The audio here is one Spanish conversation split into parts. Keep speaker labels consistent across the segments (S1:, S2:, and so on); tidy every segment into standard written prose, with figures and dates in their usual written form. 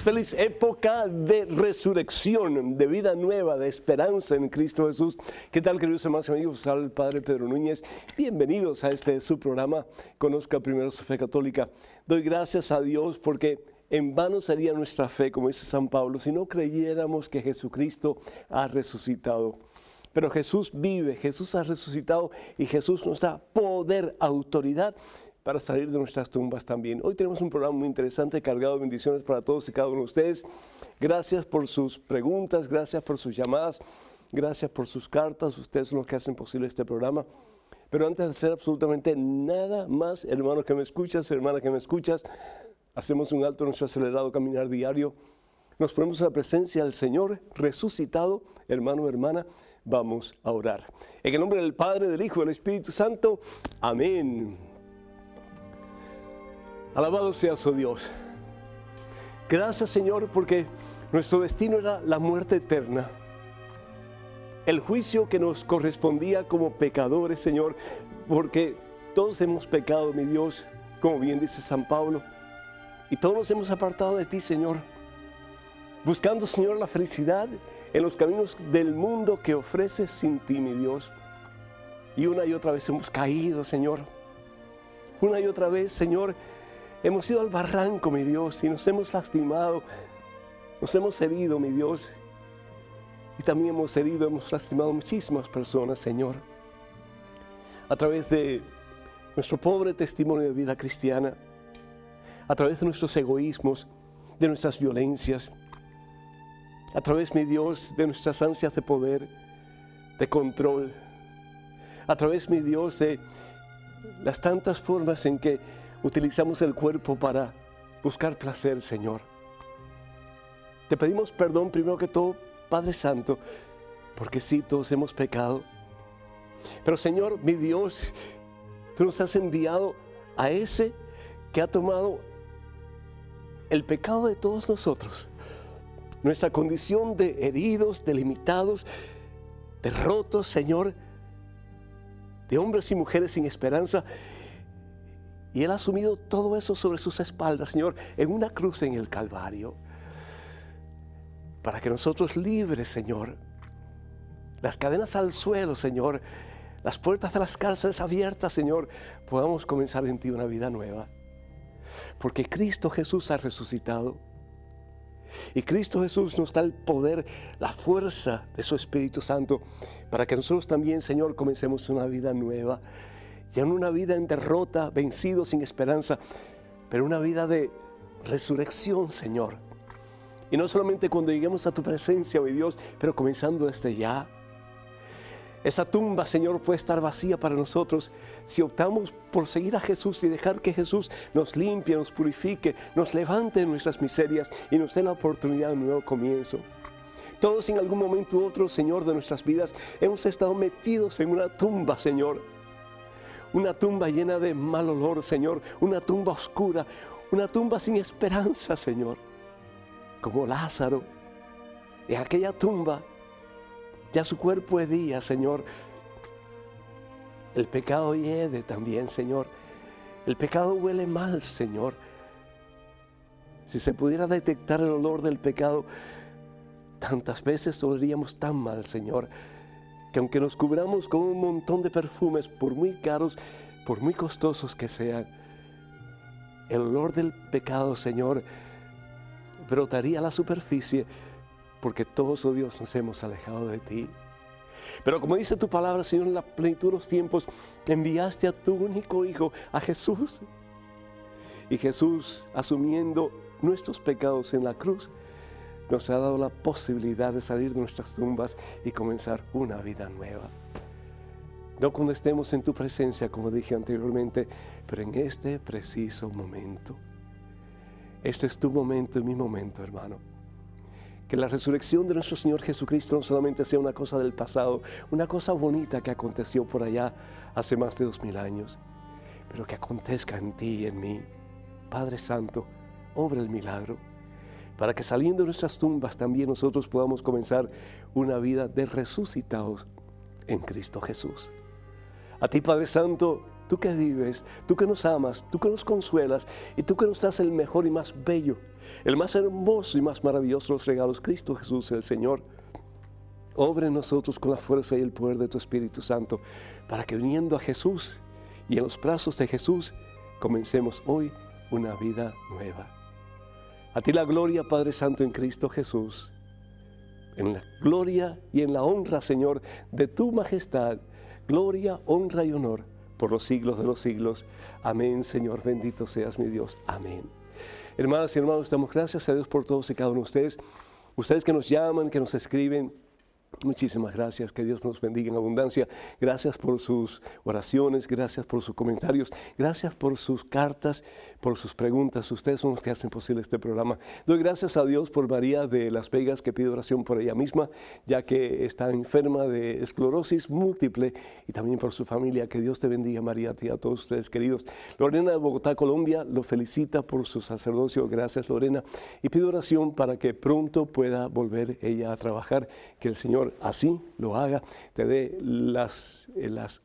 S1: Feliz época de resurrección, de vida nueva, de esperanza en Cristo Jesús. ¿Qué tal, queridos hermanos y amigos? Habla el Padre Pedro Núñez. Bienvenidos a este su programa, Conozca Primero su Fe Católica. Doy gracias a Dios porque en vano sería nuestra fe, como dice San Pablo, si no creyéramos que Jesucristo ha resucitado. Pero Jesús vive, Jesús ha resucitado y Jesús nos da poder, autoridad para salir de nuestras tumbas también. Hoy tenemos un programa muy interesante, cargado de bendiciones para todos y cada uno de ustedes. Gracias por sus preguntas, gracias por sus llamadas, gracias por sus cartas. Ustedes son los que hacen posible este programa. Pero antes de hacer absolutamente nada más, hermano que me escuchas, hermana que me escuchas, hacemos un alto en nuestro acelerado caminar diario. Nos ponemos en la presencia del Señor resucitado, hermano, hermana. Vamos a orar. En el nombre del Padre, del Hijo y del Espíritu Santo. Amén. Alabado sea su Dios. Gracias, Señor, porque nuestro destino era la muerte eterna. El juicio que nos correspondía como pecadores, Señor, porque todos hemos pecado, mi Dios, como bien dice San Pablo, y todos nos hemos apartado de ti, Señor, buscando, Señor, la felicidad en los caminos del mundo que ofreces sin ti, mi Dios. Y una y otra vez hemos caído, Señor. Una y otra vez, Señor, hemos ido al barranco, mi Dios, y nos hemos lastimado, nos hemos herido, mi Dios. Y también hemos lastimado muchísimas personas, Señor. A través de nuestro pobre testimonio de vida cristiana, a través de nuestros egoísmos, de nuestras violencias, a través, mi Dios, de nuestras ansias de poder, de control, a través, mi Dios, de las tantas formas en que utilizamos el cuerpo para buscar placer, Señor. Te pedimos perdón primero que todo, Padre Santo, porque sí, todos hemos pecado. Pero, Señor, mi Dios, tú nos has enviado a ese que ha tomado el pecado de todos nosotros, nuestra condición de heridos, de limitados, de rotos, Señor, de hombres y mujeres sin esperanza. Y Él ha asumido todo eso sobre sus espaldas, Señor, en una cruz en el Calvario. Para que nosotros libres, Señor, las cadenas al suelo, Señor, las puertas de las cárceles abiertas, Señor, podamos comenzar en ti una vida nueva. Porque Cristo Jesús ha resucitado. Y Cristo Jesús nos da el poder, la fuerza de su Espíritu Santo, para que nosotros también, Señor, comencemos una vida nueva. Ya no una vida en derrota, vencido, sin esperanza, pero una vida de resurrección, Señor. Y no solamente cuando lleguemos a tu presencia, mi Dios, pero comenzando desde ya. Esa tumba, Señor, puede estar vacía para nosotros si optamos por seguir a Jesús y dejar que Jesús nos limpie, nos purifique, nos levante de nuestras miserias y nos dé la oportunidad de un nuevo comienzo. Todos en algún momento u otro, Señor, de nuestras vidas hemos estado metidos en una tumba, Señor. Una tumba llena de mal olor, Señor. Una tumba oscura. Una tumba sin esperanza, Señor. Como Lázaro. En aquella tumba, ya su cuerpo hedía, Señor. El pecado hiede también, Señor. El pecado huele mal, Señor. Si se pudiera detectar el olor del pecado, tantas veces oleríamos tan mal, Señor, que aunque nos cubramos con un montón de perfumes, por muy caros, por muy costosos que sean, el olor del pecado, Señor, brotaría a la superficie, porque todos, oh Dios, nos hemos alejado de ti. Pero como dice tu palabra, Señor, en la plenitud de los tiempos, enviaste a tu único Hijo, a Jesús. Y Jesús, asumiendo nuestros pecados en la cruz, nos ha dado la posibilidad de salir de nuestras tumbas y comenzar una vida nueva. No cuando estemos en tu presencia, como dije anteriormente, pero en este preciso momento. Este es tu momento y mi momento, hermano. Que la resurrección de nuestro Señor Jesucristo no solamente sea una cosa del pasado, una cosa bonita que aconteció por allá hace más de 2000 años, pero que acontezca en ti y en mí. Padre Santo, obra el milagro, para que saliendo de nuestras tumbas también nosotros podamos comenzar una vida de resucitados en Cristo Jesús. A ti, Padre Santo, tú que vives, tú que nos amas, tú que nos consuelas y tú que nos das el mejor y más bello, el más hermoso y más maravilloso de los regalos, Cristo Jesús el Señor, obra en nosotros con la fuerza y el poder de tu Espíritu Santo, para que viniendo a Jesús y en los brazos de Jesús, comencemos hoy una vida nueva. A ti la gloria, Padre Santo, en Cristo Jesús, en la gloria y en la honra, Señor, de tu majestad, gloria, honra y honor por los siglos de los siglos. Amén, Señor, bendito seas mi Dios. Amén. Hermanas y hermanos, damos gracias a Dios por todos y cada uno de ustedes. Ustedes que nos llaman, que nos escriben, muchísimas gracias, que Dios nos bendiga en abundancia. Gracias por sus oraciones, gracias por sus comentarios, gracias por sus cartas, por sus preguntas. Ustedes son los que hacen posible este programa. Doy gracias a Dios por María de Las Vegas, que pide oración por ella misma, ya que está enferma de esclerosis múltiple, y también por su familia. Que Dios te bendiga, María, a ti y a todos ustedes queridos. Lorena de Bogotá, Colombia, lo felicita por su sacerdocio. Gracias, Lorena, y pide oración para que pronto pueda volver ella a trabajar, que el Señor así lo haga, te dé las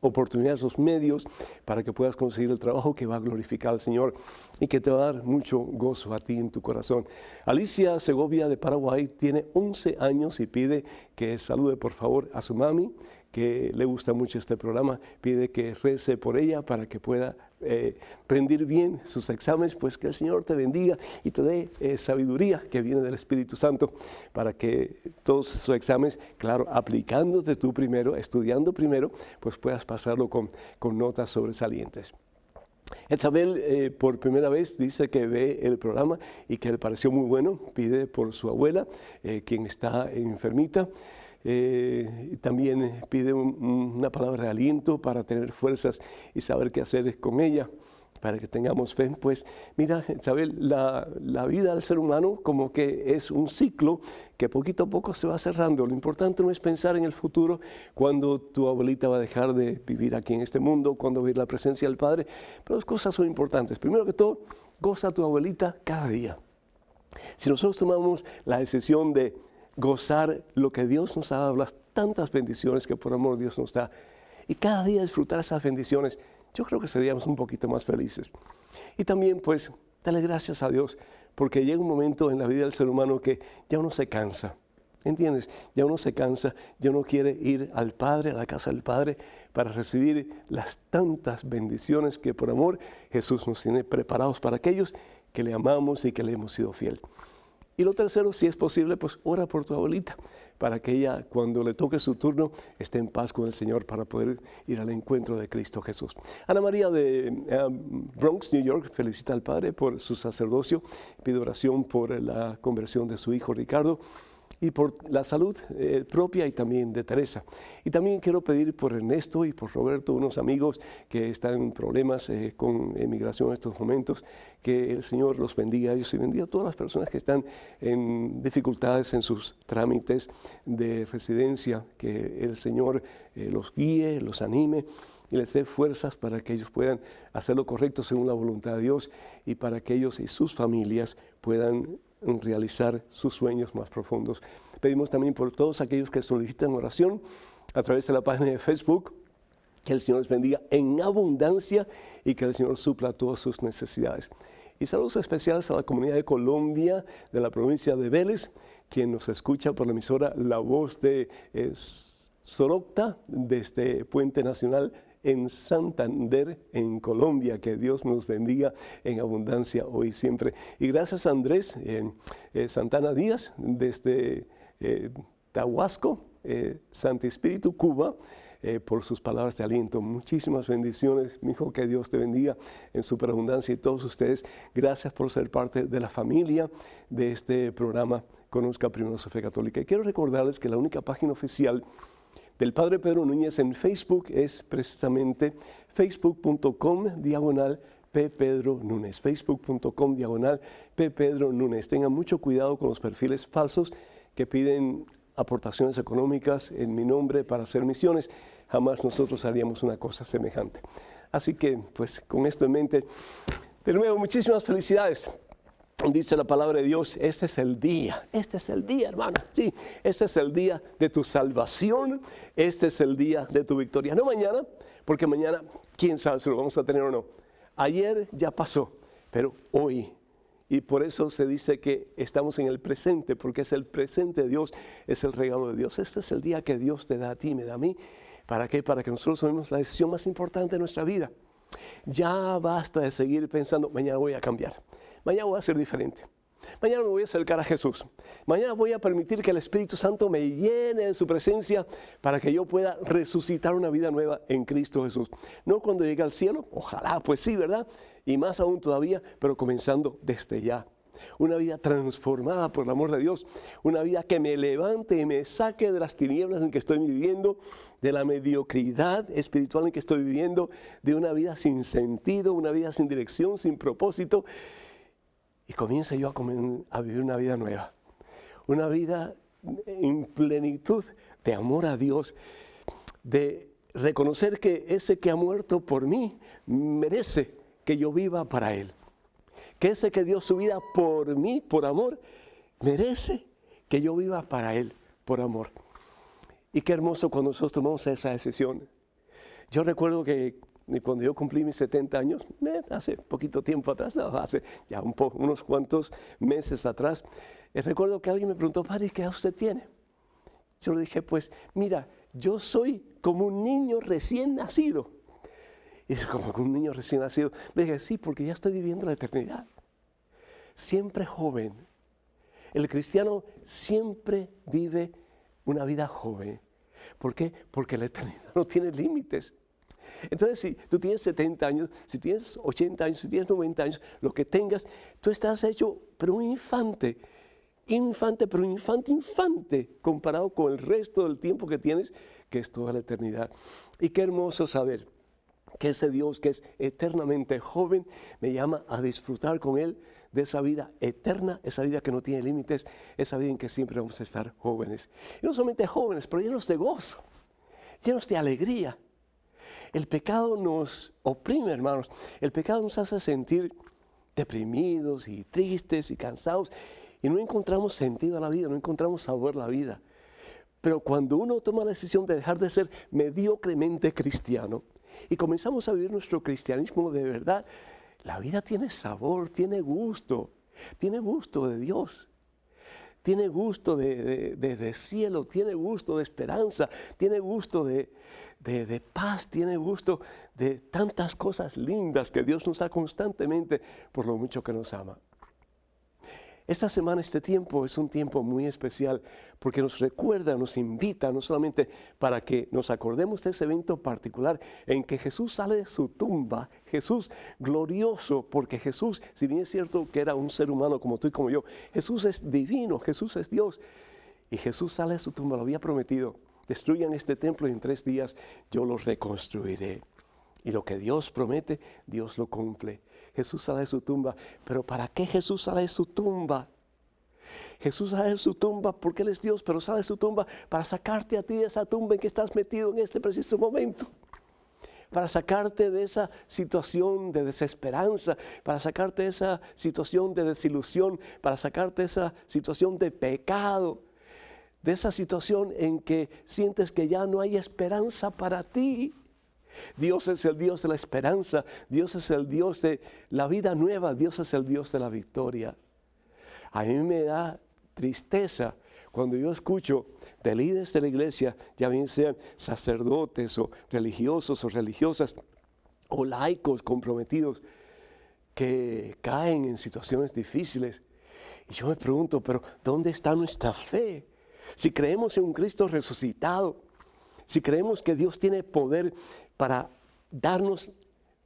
S1: oportunidades, los medios para que puedas conseguir el trabajo que va a glorificar al Señor y que te va a dar mucho gozo a ti en tu corazón. Alicia Segovia de Paraguay tiene 11 años y pide que salude por favor a su mami, que le gusta mucho este programa. Pide que rece por ella para que pueda rendir bien sus exámenes. Pues que el Señor te bendiga y te dé sabiduría que viene del Espíritu Santo para que todos esos exámenes, claro, aplicándote tú primero, estudiando primero, pues puedas pasarlo con notas sobresalientes. Isabel por primera vez dice que ve el programa y que le pareció muy bueno. Pide por su abuela, quien está enfermita. También pide una palabra de aliento para tener fuerzas y saber qué hacer con ella, para que tengamos fe. Pues mira, Isabel, la vida del ser humano como que es un ciclo que poquito a poco se va cerrando. Lo importante no es pensar en el futuro, cuando tu abuelita va a dejar de vivir aquí en este mundo, cuando va a ir la presencia del Padre, pero las cosas son importantes. Primero que todo, goza a tu abuelita cada día. Si nosotros tomamos la decisión de gozar lo que Dios nos ha dado, las tantas bendiciones que por amor Dios nos da, y cada día disfrutar esas bendiciones, yo creo que seríamos un poquito más felices. Y también pues dale gracias a Dios, porque llega un momento en la vida del ser humano que ya uno se cansa, ¿entiendes? Ya uno se cansa, ya uno quiere ir al Padre, a la casa del Padre, para recibir las tantas bendiciones que por amor Jesús nos tiene preparados para aquellos que le amamos y que le hemos sido fiel. Y lo tercero, si es posible, pues ora por tu abuelita, para que ella, cuando le toque su turno, esté en paz con el Señor para poder ir al encuentro de Cristo Jesús. Ana María de Bronx, New York, felicita al Padre por su sacerdocio, pide oración por la conversión de su hijo Ricardo y por la salud propia y también de Teresa. Y también quiero pedir por Ernesto y por Roberto, unos amigos que están en problemas con emigración en estos momentos, que el Señor los bendiga a ellos y bendiga a todas las personas que están en dificultades en sus trámites de residencia, que el Señor los guíe, los anime y les dé fuerzas para que ellos puedan hacer lo correcto según la voluntad de Dios y para que ellos y sus familias puedan realizar sus sueños más profundos. Pedimos también por todos aquellos que solicitan oración a través de la página de Facebook, que el Señor les bendiga en abundancia y que el Señor supla todas sus necesidades. Y saludos especiales a la comunidad de Colombia, de la provincia de Vélez, quien nos escucha por la emisora La Voz de Sorocta, desde Puente Nacional en Santander, en Colombia. Que Dios nos bendiga en abundancia hoy y siempre. Y gracias a Andrés Santana Díaz, desde Tahuasco, Santo Espíritu, Cuba, por sus palabras de aliento. Muchísimas bendiciones, mi hijo, que Dios te bendiga en superabundancia. Y todos ustedes, gracias por ser parte de la familia de este programa Conozca Primero su Fe Católica. Y quiero recordarles que la única página oficial del Padre Pedro Núñez en Facebook es precisamente facebook.com/P. Pedro Núñez, facebook.com/P. Pedro Núñez. Tengan mucho cuidado con los perfiles falsos que piden aportaciones económicas en mi nombre para hacer misiones. Jamás nosotros haríamos una cosa semejante. Así que, pues, con esto en mente, de nuevo, muchísimas felicidades. Dice la palabra de Dios, este es el día, hermano. Sí, este es el día de tu salvación, este es el día de tu victoria. No mañana, porque mañana, quién sabe si lo vamos a tener o no. Ayer ya pasó, pero hoy. Y por eso se dice que estamos en el presente, porque es el presente de Dios, es el regalo de Dios. Este es el día que Dios te da a ti, me da a mí. ¿Para qué? Para que nosotros tomemos la decisión más importante de nuestra vida. Ya basta de seguir pensando, mañana voy a cambiar. Mañana voy a ser diferente. Mañana me voy a acercar a Jesús. Mañana voy a permitir que el Espíritu Santo me llene de su presencia para que yo pueda resucitar una vida nueva en Cristo Jesús. No cuando llegue al cielo, ojalá, pues sí, ¿verdad? Y más aún todavía, pero comenzando desde ya. Una vida transformada por el amor de Dios. Una vida que me levante y me saque de las tinieblas en que estoy viviendo, de la mediocridad espiritual en que estoy viviendo, de una vida sin sentido, una vida sin dirección, sin propósito. Y comienza yo a vivir una vida nueva, una vida en plenitud de amor a Dios, de reconocer que ese que ha muerto por mí merece que yo viva para Él, que ese que dio su vida por mí, por amor, merece que yo viva para Él, por amor. Y qué hermoso cuando nosotros tomamos esa decisión. Yo recuerdo que cuando yo cumplí mis 70 años, hace poquito tiempo atrás, no, hace ya unos cuantos meses atrás, recuerdo que alguien me preguntó, padre, ¿qué edad usted tiene? Yo le dije, pues mira, yo soy como un niño recién nacido. Y es como un niño recién nacido. Le dije, sí, porque ya estoy viviendo la eternidad. Siempre joven. El cristiano siempre vive una vida joven. ¿Por qué? Porque la eternidad no tiene límites. Entonces, si tú tienes 70 años, si tienes 80 años, si tienes 90 años, lo que tengas, tú estás hecho, pero un infante, pero un infante, comparado con el resto del tiempo que tienes, que es toda la eternidad. Y qué hermoso saber que ese Dios que es eternamente joven, me llama a disfrutar con Él de esa vida eterna, esa vida que no tiene límites, esa vida en que siempre vamos a estar jóvenes. Y no solamente jóvenes, pero llenos de gozo, llenos de alegría. El pecado nos oprime, hermanos. El pecado nos hace sentir deprimidos y tristes y cansados. Y no encontramos sentido a la vida, no encontramos sabor a la vida. Pero cuando uno toma la decisión de dejar de ser mediocremente cristiano y comenzamos a vivir nuestro cristianismo de verdad, la vida tiene sabor, tiene gusto de Dios. Tiene gusto de cielo, tiene gusto de esperanza, tiene gusto de paz, tiene gusto de tantas cosas lindas que Dios nos da constantemente por lo mucho que nos ama. Esta semana, este tiempo es un tiempo muy especial porque nos recuerda, nos invita no solamente para que nos acordemos de ese evento particular en que Jesús sale de su tumba, Jesús glorioso, porque Jesús, si bien es cierto que era un ser humano como tú y como yo, Jesús es divino, Jesús es Dios. Y Jesús sale de su tumba, lo había prometido, destruyan este templo y en 3 días yo lo reconstruiré. Y lo que Dios promete, Dios lo cumple. Jesús sale de su tumba. ¿Pero para qué Jesús sale de su tumba? Jesús sale de su tumba porque Él es Dios, pero sale de su tumba para sacarte a ti de esa tumba en que estás metido en este preciso momento. Para sacarte de esa situación de desesperanza, para sacarte de esa situación de desilusión, para sacarte de esa situación de pecado, de esa situación en que sientes que ya no hay esperanza para ti. Dios es el Dios de la esperanza, Dios es el Dios de la vida nueva, Dios es el Dios de la victoria. A mí me da tristeza cuando yo escucho de líderes de la iglesia, ya bien sean sacerdotes o religiosos o religiosas o laicos comprometidos, que caen en situaciones difíciles. Y yo me pregunto, pero ¿dónde está nuestra fe? Si creemos en un Cristo resucitado, si creemos que Dios tiene poder para darnos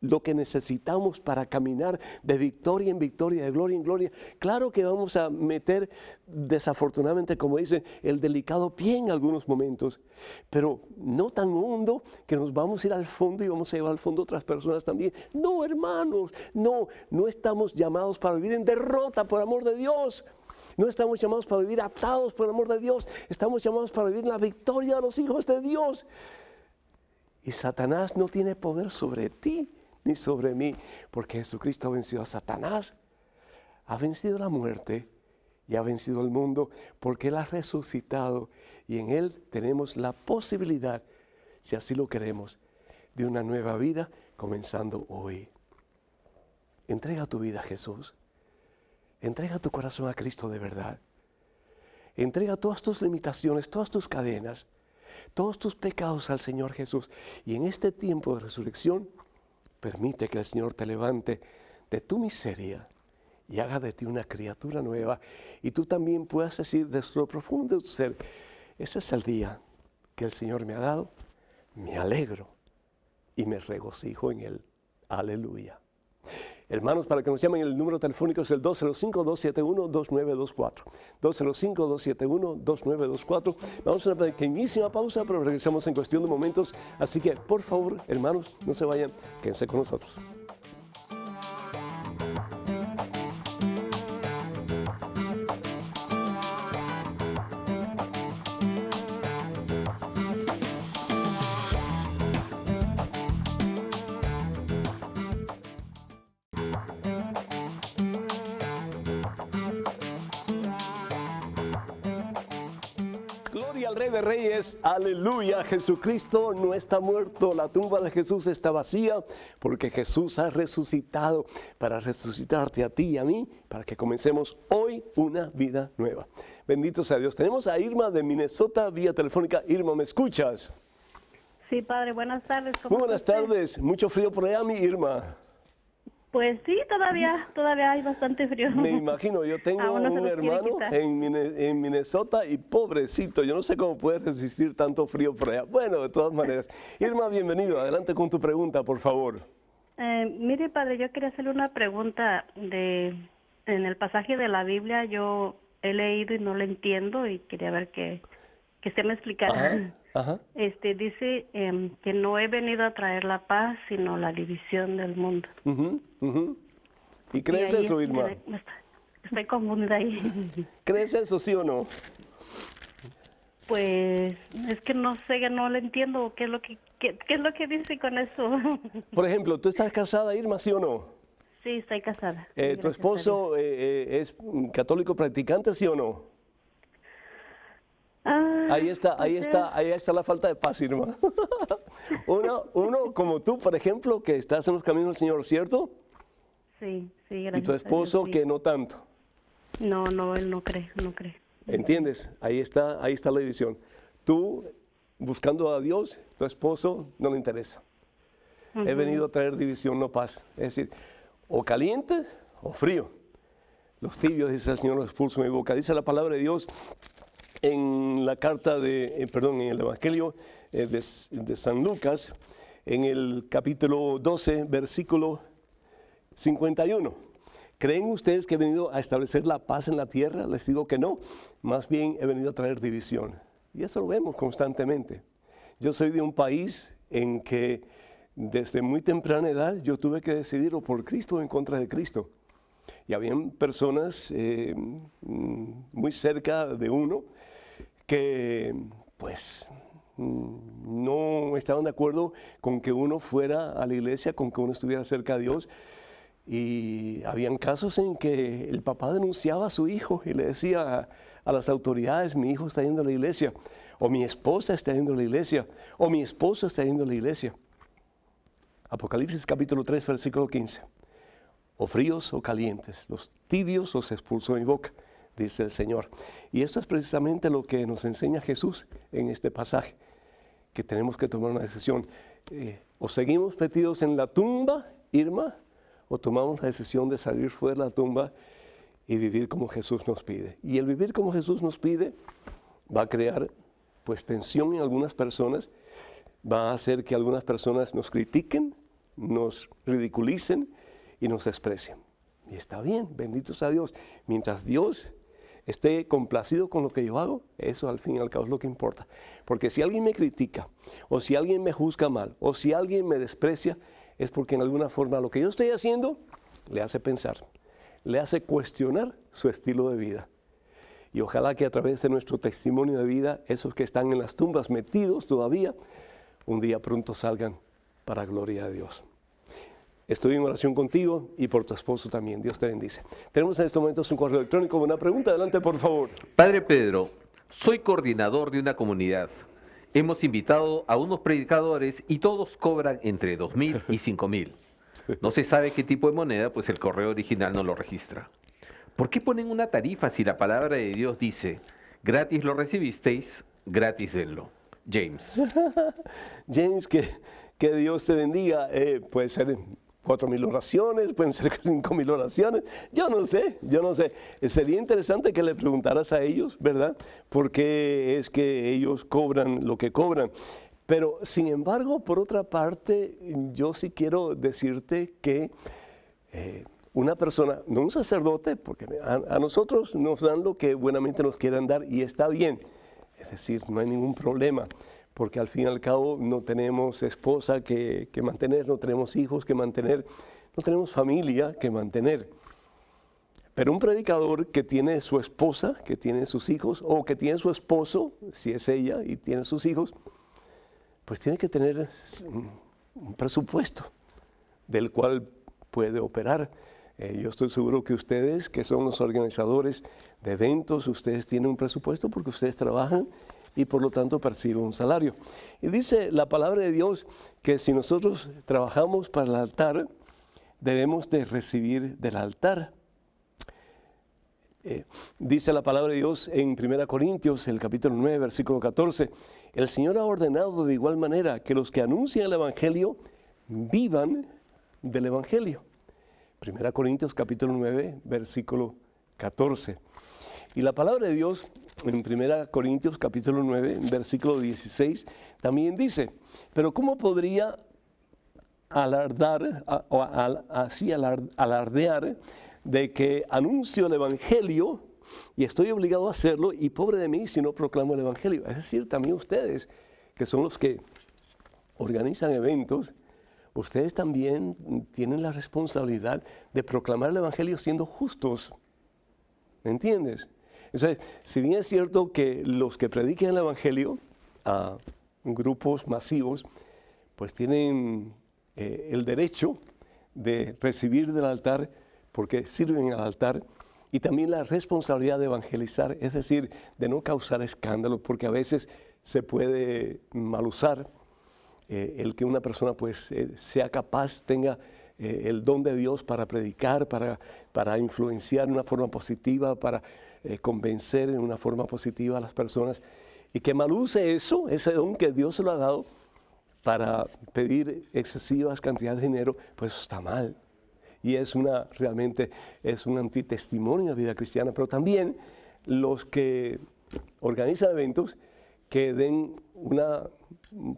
S1: lo que necesitamos para caminar de victoria en victoria, de gloria en gloria, claro que vamos a meter, desafortunadamente, como dicen, el delicado pie en algunos momentos, pero no tan hondo que nos vamos a ir al fondo y vamos a llevar al fondo otras personas también. No, hermanos, no estamos llamados para vivir en derrota, por amor de Dios. No estamos llamados para vivir atados por el amor de Dios. Estamos llamados para vivir la victoria de los hijos de Dios. Y Satanás no tiene poder sobre ti ni sobre mí, porque Jesucristo ha vencido a Satanás, ha vencido la muerte y ha vencido el mundo, porque Él ha resucitado y en Él tenemos la posibilidad, si así lo queremos, de una nueva vida comenzando hoy. Entrega tu vida a Jesús. Entrega tu corazón a Cristo de verdad. Entrega todas tus limitaciones, todas tus cadenas, todos tus pecados al Señor Jesús. Y en este tiempo de resurrección, permite que el Señor te levante de tu miseria y haga de ti una criatura nueva. Y tú también puedas decir desde lo profundo de tu ser, ese es el día que el Señor me ha dado, me alegro y me regocijo en Él. Aleluya. Hermanos, para que nos llamen, el número telefónico es el 205-271-2924. 205-271-2924. Vamos a una pequeñísima pausa, pero regresamos en cuestión de momentos. Así que, por favor, hermanos, no se vayan, quédense con nosotros. Gloria al Rey de Reyes, aleluya, Jesucristo no está muerto, la tumba de Jesús está vacía, porque Jesús ha resucitado para resucitarte a ti y a mí, para que comencemos hoy una vida nueva. Bendito sea Dios. Tenemos a Irma de Minnesota vía telefónica. Irma, ¿me escuchas?
S2: Sí, padre, buenas tardes.
S1: Muy buenas tardes, mucho frío por allá, mi Irma.
S2: Pues sí, todavía hay bastante frío.
S1: Me imagino, yo tengo un hermano en Minnesota y pobrecito, yo no sé cómo puede resistir tanto frío por allá. Bueno, de todas maneras. Irma, bienvenido, adelante con tu pregunta, por favor.
S2: Mire, padre, yo quería hacerle una pregunta en el pasaje de la Biblia. Yo he leído y no lo entiendo y quería ver que usted me explicara.
S1: Ajá.
S2: Dice que no he venido a traer la paz, sino la división del mundo.
S1: ¿Y crees eso, Irma?
S2: Estoy confundida ahí.
S1: ¿Crees eso, sí o no?
S2: Pues es que no sé, no lo entiendo. ¿Qué es lo que dice con eso?
S1: Por ejemplo, ¿tú estás casada, Irma, sí o no?
S2: Sí, estoy casada.
S1: ¿Tu esposo es católico practicante, sí o no? Ahí está la falta de paz, Irma. Uno como tú, por ejemplo, que estás en los caminos del Señor, ¿cierto?
S2: Sí, gracias.
S1: Y tu esposo,
S2: a Dios, sí.
S1: que no tanto.
S2: No, él no cree.
S1: ¿Entiendes? Ahí está la división. Tú, buscando a Dios, tu esposo no le interesa. He venido a traer división, no paz. Es decir, o caliente o frío. Los tibios, dice el Señor, los expulso de mi boca. Dice la palabra de Dios en la carta en el Evangelio de San Lucas, en el capítulo 12, versículo 51. ¿Creen ustedes que he venido a establecer la paz en la tierra? Les digo que no, más bien he venido a traer división. Y eso lo vemos constantemente. Yo soy de un país en que desde muy temprana edad yo tuve que decidir o por Cristo o en contra de Cristo. Y habían personas muy cerca de uno que pues no estaban de acuerdo con que uno fuera a la iglesia, con que uno estuviera cerca de Dios. Y habían casos en que el papá denunciaba a su hijo y le decía a las autoridades: mi hijo está yendo a la iglesia, o mi esposa está yendo a la iglesia, o mi esposo está yendo a la iglesia. Apocalipsis capítulo 3, versículo 15. O fríos o calientes, los tibios los expulsó de mi boca, dice el Señor. Y esto es precisamente lo que nos enseña Jesús en este pasaje, que tenemos que tomar una decisión. O seguimos metidos en la tumba, Irma, o tomamos la decisión de salir fuera de la tumba y vivir como Jesús nos pide. Y el vivir como Jesús nos pide va a crear pues tensión en algunas personas, va a hacer que algunas personas nos critiquen, nos ridiculicen y nos desprecian. Y está bien, bendito sea Dios. Mientras Dios esté complacido con lo que yo hago, eso al fin y al cabo es lo que importa. Porque si alguien me critica, o si alguien me juzga mal, o si alguien me desprecia, es porque en alguna forma lo que yo estoy haciendo le hace pensar, le hace cuestionar su estilo de vida. Y ojalá que a través de nuestro testimonio de vida, esos que están en las tumbas metidos todavía, un día pronto salgan para gloria de Dios. Estoy en oración contigo y por tu esposo también. Dios te bendice. Tenemos en estos momentos un correo electrónico. Una pregunta, adelante por favor.
S3: Padre Pedro, soy coordinador de una comunidad. Hemos invitado a unos predicadores y todos cobran entre 2.000 y 5.000. No se sabe qué tipo de moneda, pues el correo original no lo registra. ¿Por qué ponen una tarifa si la palabra de Dios dice, gratis lo recibisteis, gratis denlo? James.
S1: James, que Dios te bendiga. Puede ser 4.000 oraciones, pueden ser 5.000 oraciones. Yo no sé. Sería interesante que le preguntaras a ellos, ¿verdad? ¿Por qué es que ellos cobran lo que cobran? Pero, sin embargo, por otra parte, yo sí quiero decirte que una persona, no un sacerdote, porque a nosotros nos dan lo que buenamente nos quieran dar y está bien. Es decir, no hay ningún problema, porque al fin y al cabo no tenemos esposa que mantener, no tenemos hijos que mantener, no tenemos familia que mantener. Pero un predicador que tiene su esposa, que tiene sus hijos, o que tiene su esposo, si es ella y tiene sus hijos, pues tiene que tener un presupuesto del cual puede operar. Yo estoy seguro que ustedes, que son los organizadores de eventos, ustedes tienen un presupuesto porque ustedes trabajan y por lo tanto perciben un salario. Y dice la palabra de Dios que si nosotros trabajamos para el altar, debemos de recibir del altar. Dice la palabra de Dios en 1 Corintios, el capítulo 9, versículo 14, el Señor ha ordenado de igual manera que los que anuncian el Evangelio vivan del Evangelio. 1 Corintios capítulo 9, versículo 14. Y la palabra de Dios en 1 Corintios capítulo 9, versículo 16, también dice, pero ¿cómo podría alardear de que anuncio el Evangelio y estoy obligado a hacerlo y pobre de mí si no proclamo el Evangelio? Es decir, también ustedes, que son los que organizan eventos, ustedes también tienen la responsabilidad de proclamar el Evangelio siendo justos. ¿Me entiendes? Entonces, si bien es cierto que los que prediquen el Evangelio a grupos masivos, pues tienen el derecho de recibir del altar porque sirven al altar y también la responsabilidad de evangelizar, es decir, de no causar escándalo, porque a veces se puede mal usar el que una persona pues sea capaz, tenga el don de Dios para predicar, para influenciar de una forma positiva, para convencer en una forma positiva a las personas, y que mal use eso, ese don que Dios se lo ha dado para pedir excesivas cantidades de dinero, pues eso está mal. Y realmente es un antitestimonio de la vida cristiana, pero también los que organizan eventos que den una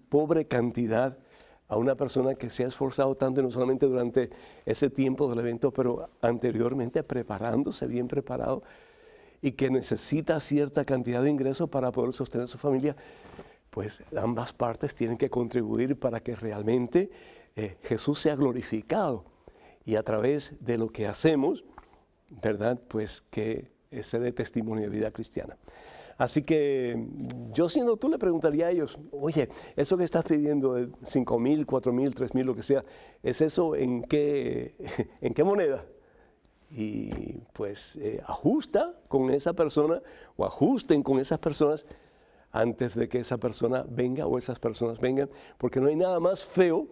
S1: pobre cantidad a una persona que se ha esforzado tanto, y no solamente durante ese tiempo del evento, pero anteriormente preparándose, bien preparado, y que necesita cierta cantidad de ingresos para poder sostener su familia, pues ambas partes tienen que contribuir para que realmente Jesús sea glorificado. Y a través de lo que hacemos, ¿verdad? Pues que se dé testimonio de vida cristiana. Así que yo siendo tú le preguntaría a ellos, oye, eso que estás pidiendo de 5.000, 4.000, 3.000, lo que sea, ¿es eso en qué moneda? Y pues ajusta con esa persona o ajusten con esas personas antes de que esa persona venga o esas personas vengan, porque no hay nada más feo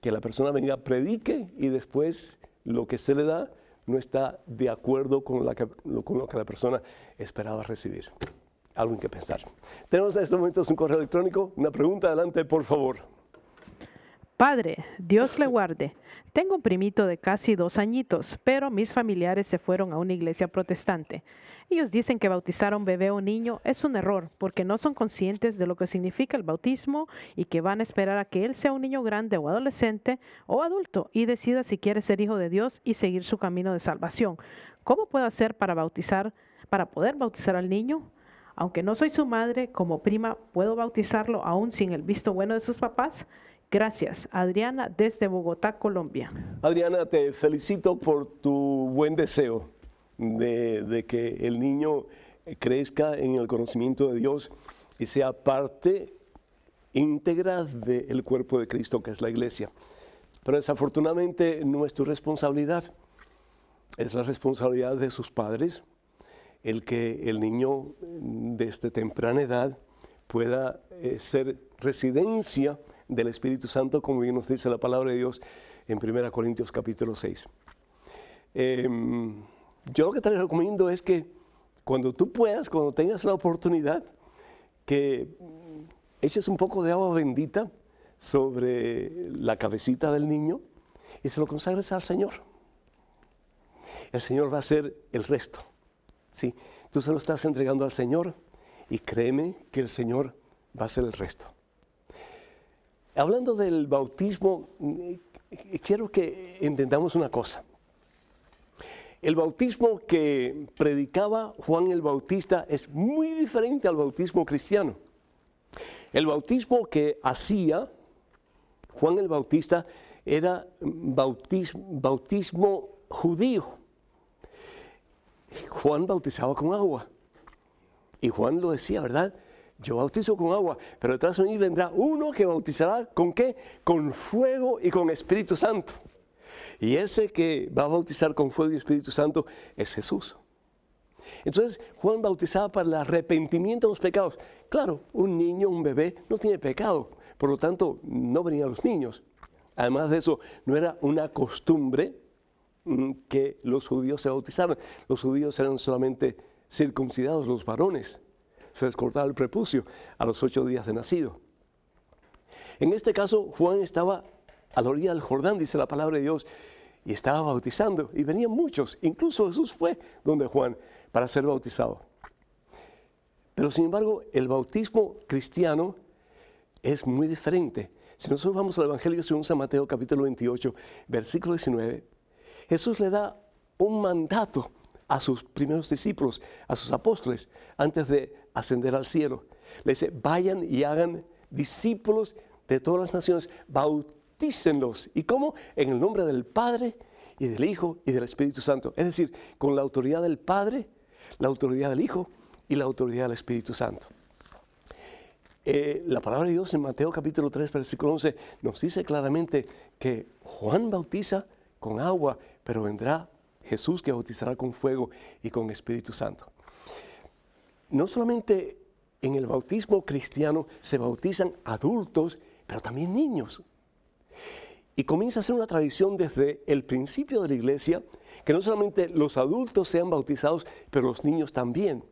S1: que la persona venga, predique y después lo que se le da no está de acuerdo con lo que la persona esperaba recibir. Algo en que pensar. Tenemos en estos momentos un correo electrónico. Una pregunta, adelante, por favor.
S4: Padre, Dios le guarde. Tengo un primito de casi 2 añitos, pero mis familiares se fueron a una iglesia protestante. Ellos dicen que bautizar a un bebé o niño es un error porque no son conscientes de lo que significa el bautismo y que van a esperar a que él sea un niño grande o adolescente o adulto y decida si quiere ser hijo de Dios y seguir su camino de salvación. ¿Cómo puedo hacer para poder bautizar al niño? Aunque no soy su madre, como prima, ¿puedo bautizarlo aún sin el visto bueno de sus papás? Gracias, Adriana, desde Bogotá, Colombia.
S1: Adriana, te felicito por tu buen deseo de que el niño crezca en el conocimiento de Dios y sea parte íntegra del cuerpo de Cristo, que es la iglesia. Pero desafortunadamente no es tu responsabilidad, es la responsabilidad de sus padres, el que el niño desde temprana edad pueda ser residencia del Espíritu Santo, como bien nos dice la palabra de Dios en 1 Corintios capítulo 6. Yo lo que te recomiendo es que cuando tú puedas, cuando tengas la oportunidad, que eches un poco de agua bendita sobre la cabecita del niño y se lo consagres al Señor. El Señor va a hacer el resto. ¿Sí? Tú se lo estás entregando al Señor y créeme que el Señor va a hacer el resto. Hablando del bautismo, quiero que entendamos una cosa. El bautismo que predicaba Juan el Bautista es muy diferente al bautismo cristiano. El bautismo que hacía Juan el Bautista era bautismo judío. Juan bautizaba con agua. Y Juan lo decía, ¿verdad? Yo bautizo con agua, pero detrás de mí vendrá uno que bautizará ¿con qué? Con fuego y con Espíritu Santo. Y ese que va a bautizar con fuego y Espíritu Santo es Jesús. Entonces, Juan bautizaba para el arrepentimiento de los pecados. Claro, un niño, un bebé, no tiene pecado. Por lo tanto, no venían los niños. Además de eso, no era una costumbre que los judíos se bautizaran. Los judíos eran solamente circuncidados, los varones. Se les cortaba el prepucio a los 8 días de nacido. En este caso, Juan estaba a la orilla del Jordán, dice la palabra de Dios, y estaba bautizando. Y venían muchos, incluso Jesús fue donde Juan para ser bautizado. Pero sin embargo, el bautismo cristiano es muy diferente. Si nosotros vamos al Evangelio según San Mateo, capítulo 28, versículo 19, Jesús le da un mandato a sus primeros discípulos, a sus apóstoles, antes de ascender al cielo. Le dice, vayan y hagan discípulos de todas las naciones, bautícenlos. ¿Y cómo? En el nombre del Padre y del Hijo y del Espíritu Santo. Es decir, con la autoridad del Padre, la autoridad del Hijo y la autoridad del Espíritu Santo. La palabra de Dios en Mateo capítulo 3, versículo 11, nos dice claramente que Juan bautiza con agua, pero vendrá Jesús que bautizará con fuego y con Espíritu Santo. No solamente en el bautismo cristiano se bautizan adultos, pero también niños. Y comienza a ser una tradición desde el principio de la iglesia, que no solamente los adultos sean bautizados, pero los niños también.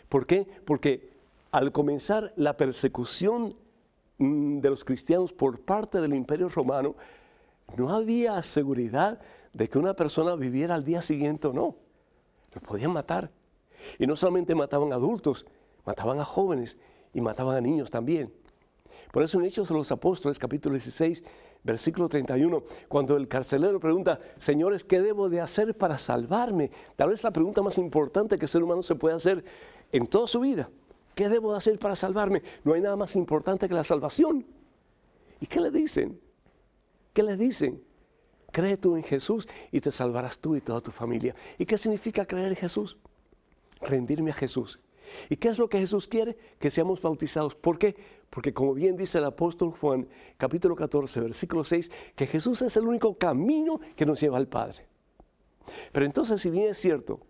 S1: ¿Por qué? Porque al comenzar la persecución de los cristianos por parte del Imperio Romano, no había seguridad de que una persona viviera al día siguiente o no. Los podían matar. Y no solamente mataban a adultos, mataban a jóvenes y mataban a niños también. Por eso en Hechos de los Apóstoles, capítulo 16, versículo 31, cuando el carcelero pregunta, señores, ¿qué debo de hacer para salvarme? Tal vez la pregunta más importante que el ser humano se puede hacer en toda su vida. ¿Qué debo de hacer para salvarme? No hay nada más importante que la salvación. ¿Y qué le dicen? ¿Qué le dicen? Cree tú en Jesús y te salvarás tú y toda tu familia. ¿Y qué significa creer en Jesús? Rendirme a Jesús. ¿Y qué es lo que Jesús quiere? Que seamos bautizados. ¿Por qué? Porque como bien dice el apóstol Juan, capítulo 14, versículo 6, que Jesús es el único camino que nos lleva al Padre. Pero entonces, si bien es cierto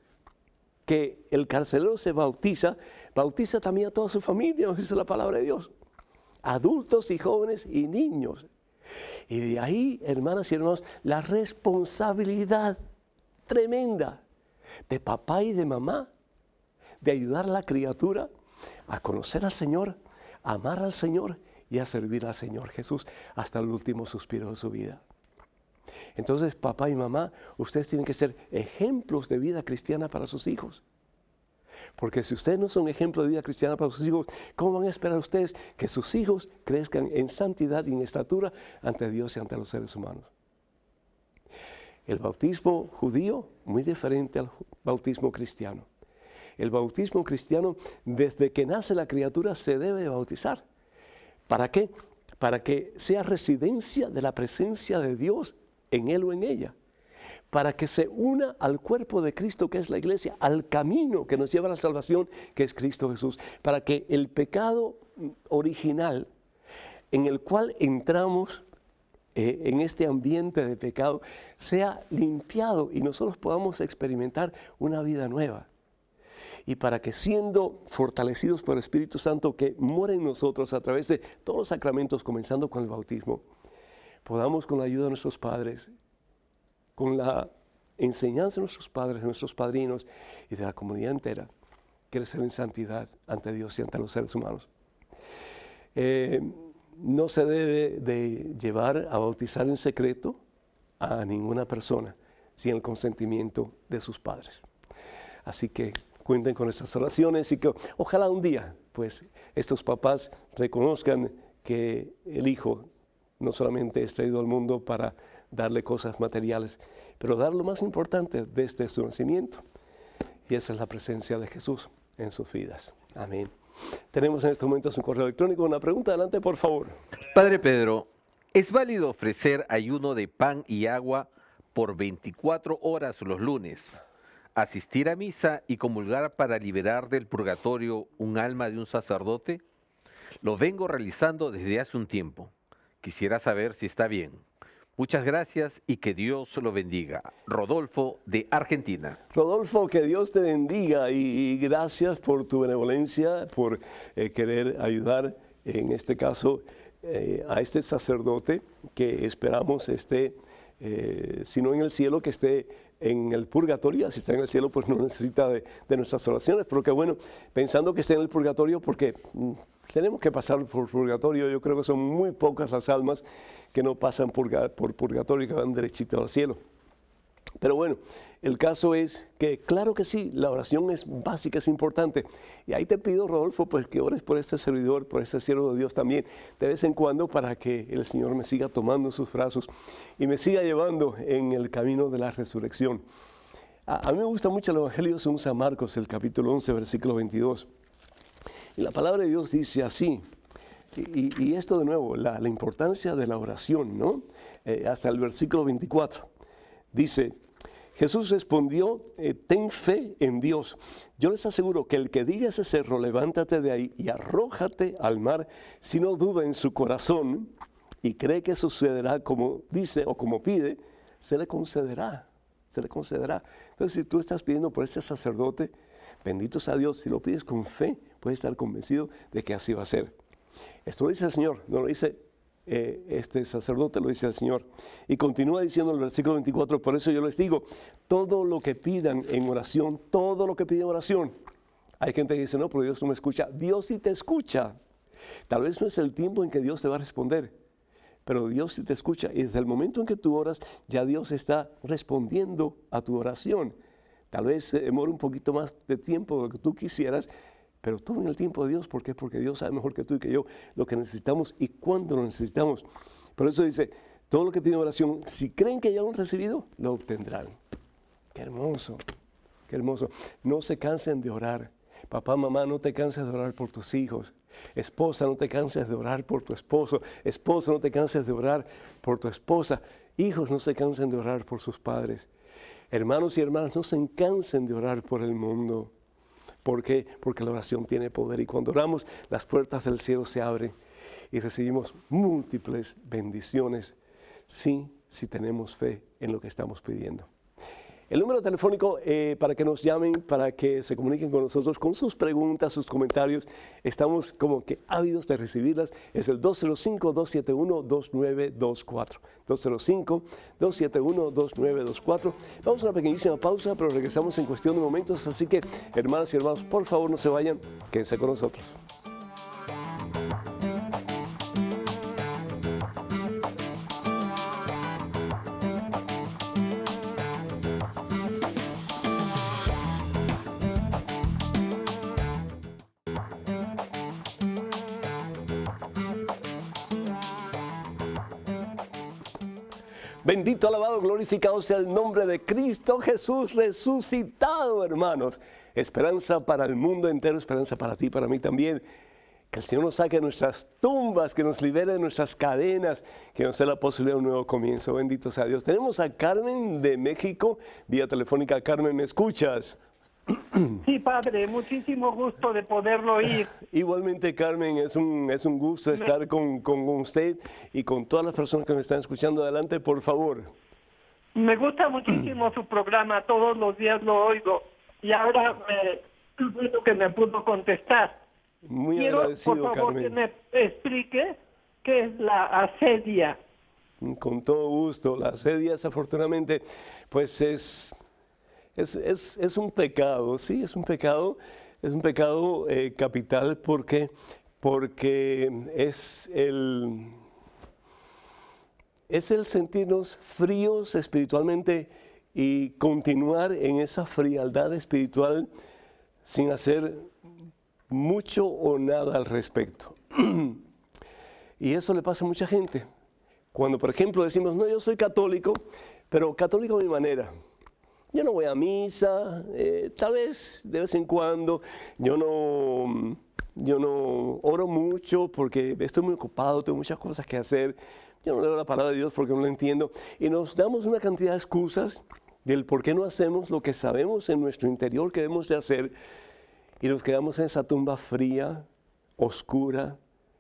S1: que el carcelero se bautiza, bautiza también a toda su familia, dice la palabra de Dios. Adultos y jóvenes y niños. Y de ahí, hermanas y hermanos, la responsabilidad tremenda de papá y de mamá de ayudar a la criatura a conocer al Señor, a amar al Señor y a servir al Señor Jesús hasta el último suspiro de su vida. Entonces, papá y mamá, ustedes tienen que ser ejemplos de vida cristiana para sus hijos. Porque si ustedes no son ejemplo de vida cristiana para sus hijos, ¿cómo van a esperar ustedes que sus hijos crezcan en santidad y en estatura ante Dios y ante los seres humanos? El bautismo judío, muy diferente al bautismo cristiano. El bautismo cristiano, desde que nace la criatura, se debe bautizar. ¿Para qué? Para que sea residencia de la presencia de Dios en él o en ella. para que se una al cuerpo de Cristo, que es la iglesia, al camino que nos lleva a la salvación, que es Cristo Jesús, para que el pecado original en el cual entramos en este ambiente de pecado sea limpiado y nosotros podamos experimentar una vida nueva. Y para que, siendo fortalecidos por el Espíritu Santo que mora en nosotros a través de todos los sacramentos, comenzando con el bautismo, podamos, con la ayuda de nuestros padres, con la enseñanza de nuestros padres, de nuestros padrinos y de la comunidad entera, crecer en santidad ante Dios y ante los seres humanos. No se debe de llevar a bautizar en secreto a ninguna persona sin el consentimiento de sus padres. Así que cuenten con estas oraciones y que ojalá un día pues estos papás reconozcan que el hijo no solamente es traído al mundo para darle cosas materiales, pero dar lo más importante desde su nacimiento. Y esa es la presencia de Jesús en sus vidas. Amén. Tenemos en estos momentos un correo electrónico. Una pregunta, adelante, por favor.
S3: Padre Pedro, ¿es válido ofrecer ayuno de pan y agua por 24 horas los lunes, asistir a misa y comulgar para liberar del purgatorio un alma de un sacerdote? Lo vengo realizando desde hace un tiempo. Quisiera saber si está bien. Muchas gracias y que Dios lo bendiga. Rodolfo, de Argentina.
S1: Rodolfo, que Dios te bendiga y gracias por tu benevolencia, por querer ayudar, en este caso, a este sacerdote que esperamos esté, si no en el cielo, que esté en el purgatorio. Si está en el cielo, pues no necesita de nuestras oraciones, pero que bueno, pensando que esté en el purgatorio, porque tenemos que pasar por purgatorio. Yo creo que son muy pocas las almas que no pasan por purgatorio y que van derechito al cielo. Pero bueno, el caso es que claro que sí, la oración es básica, es importante. Y ahí te pido, Rodolfo, pues que ores por este servidor, por este siervo de Dios también, de vez en cuando, para que el Señor me siga tomando en sus brazos y me siga llevando en el camino de la resurrección. A mí me gusta mucho el Evangelio según San Marcos, el capítulo 11, versículo 22. Y la palabra de Dios dice así, y esto de nuevo, la importancia de la oración, ¿no? Hasta el versículo 24. Dice, Jesús respondió, ten fe en Dios. Yo les aseguro que el que diga a ese cerro, levántate de ahí y arrójate al mar, si no duda en su corazón y cree que sucederá como dice o como pide, se le concederá, se le concederá. Entonces, si tú estás pidiendo por este sacerdote, bendito sea Dios, si lo pides con fe, puedes estar convencido de que así va a ser. Esto lo dice el Señor, no lo dice este sacerdote, lo dice el Señor. Y continúa diciendo el versículo 24, por eso yo les digo, todo lo que pidan en oración, todo lo que piden en oración. Hay gente que dice, no, pero Dios no me escucha. Dios sí te escucha. Tal vez no es el tiempo en que Dios te va a responder, pero Dios sí te escucha. Y desde el momento en que tú oras, ya Dios está respondiendo a tu oración. Tal vez demore un poquito más de tiempo de lo que tú quisieras, pero todo en el tiempo de Dios. ¿Por qué? Porque Dios sabe mejor que tú y que yo lo que necesitamos y cuándo lo necesitamos. Por eso dice, todo lo que piden oración, si creen que ya lo han recibido, lo obtendrán. Qué hermoso, qué hermoso. No se cansen de orar. Papá, mamá, no te canses de orar por tus hijos. Esposa, no te canses de orar por tu esposo. Esposa, no te canses de orar por tu esposa. Hijos, no se cansen de orar por sus padres. Hermanos y hermanas, no se cansen de orar por el mundo. ¿Por qué? Porque la oración tiene poder y cuando oramos, las puertas del cielo se abren y recibimos múltiples bendiciones si tenemos fe en lo que estamos pidiendo. El número telefónico para que nos llamen, para que se comuniquen con nosotros con sus preguntas, sus comentarios, estamos como que ávidos de recibirlas, es el 205-271-2924. 205-271-2924. Vamos a una pequeñísima pausa, pero regresamos en cuestión de momentos, así que hermanas y hermanos, por favor no se vayan, quédense con nosotros. Bendito, alabado, glorificado sea el nombre de Cristo Jesús resucitado, hermanos. Esperanza para el mundo entero, esperanza para ti, para mí también. Que el Señor nos saque de nuestras tumbas, que nos libere de nuestras cadenas, que nos dé la posibilidad de un nuevo comienzo. Bendito sea Dios. Tenemos a Carmen de México, vía telefónica. Carmen, ¿me escuchas?
S5: Sí, padre, muchísimo gusto de poderlo oír.
S1: Igualmente, Carmen, es un gusto estar con usted y con todas las personas que me están escuchando. Adelante, por favor.
S5: Me gusta muchísimo su programa, todos los días lo oigo. Y ahora bueno que me pudo contestar.
S1: Muy
S5: Quiero,
S1: agradecido,
S5: por favor,
S1: Carmen.
S5: que me explique qué es la asedia.
S1: Con todo gusto. La asedia, desafortunadamente, pues es un pecado, sí, es un pecado capital porque es el sentirnos fríos espiritualmente y continuar en esa frialdad espiritual sin hacer mucho o nada al respecto. Y eso le pasa a mucha gente. Cuando, por ejemplo, decimos, no, yo soy católico, pero católico a mi manera. Yo no voy a misa, tal vez de vez en cuando. Yo no oro mucho porque estoy muy ocupado, tengo muchas cosas que hacer. Yo no leo la palabra de Dios porque no la entiendo. Y nos damos una cantidad de excusas del por qué no hacemos lo que sabemos en nuestro interior que debemos de hacer. Y nos quedamos en esa tumba fría, oscura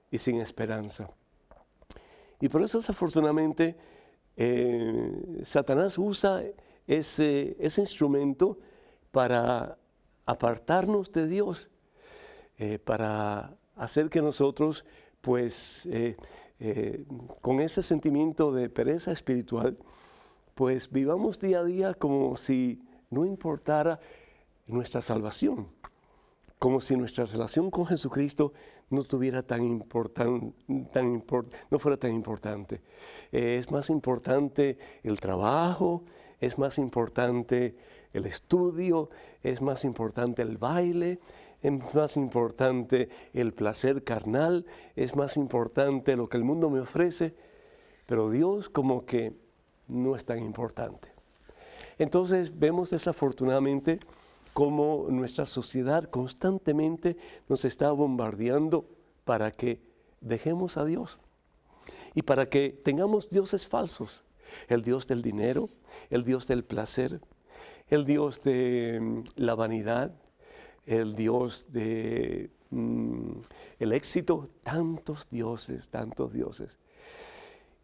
S1: y sin esperanza. Y por eso, desafortunadamente, Satanás usa ese instrumento para apartarnos de Dios, para hacer que nosotros, pues, con ese sentimiento de pereza espiritual, pues vivamos día a día como si no importara nuestra salvación, como si nuestra relación con Jesucristo no fuera tan importante. Es más importante el trabajo, es más importante el estudio, es más importante el baile, es más importante el placer carnal, es más importante lo que el mundo me ofrece, pero Dios como que no es tan importante. Entonces vemos desafortunadamente cómo nuestra sociedad constantemente nos está bombardeando para que dejemos a Dios y para que tengamos dioses falsos. El Dios del dinero, el Dios del placer, el Dios de la vanidad, el Dios de el éxito, tantos dioses, tantos dioses.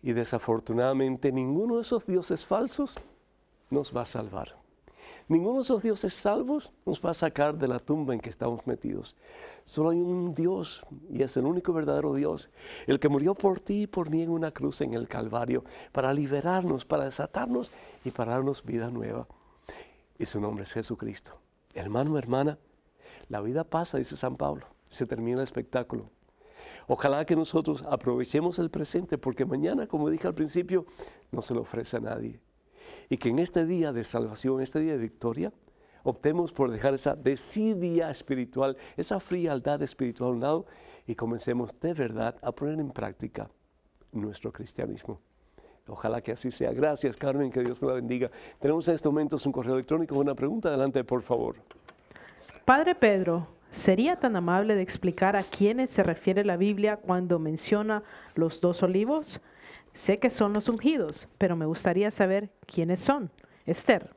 S1: Y desafortunadamente ninguno de esos dioses falsos nos va a salvar. Ninguno de esos dioses salvos nos va a sacar de la tumba en que estamos metidos. Solo hay un Dios y es el único verdadero Dios, el que murió por ti y por mí en una cruz en el Calvario para liberarnos, para desatarnos y para darnos vida nueva. Y su nombre es Jesucristo. Hermano, hermana, la vida pasa, dice San Pablo, se termina el espectáculo. Ojalá que nosotros aprovechemos el presente porque mañana, como dije al principio, no se lo ofrece a nadie. Y que en este día de salvación, este día de victoria, optemos por dejar esa desidia espiritual, esa frialdad espiritual a un lado y comencemos de verdad a poner en práctica nuestro cristianismo. Ojalá que así sea. Gracias, Carmen, que Dios me la bendiga. Tenemos en estos momentos un correo electrónico, una pregunta. Adelante, por favor.
S4: Padre Pedro, ¿sería tan amable de explicar a quiénes se refiere la Biblia cuando menciona los 2 olivos? Sé que son los ungidos, pero me gustaría saber quiénes son. Esther.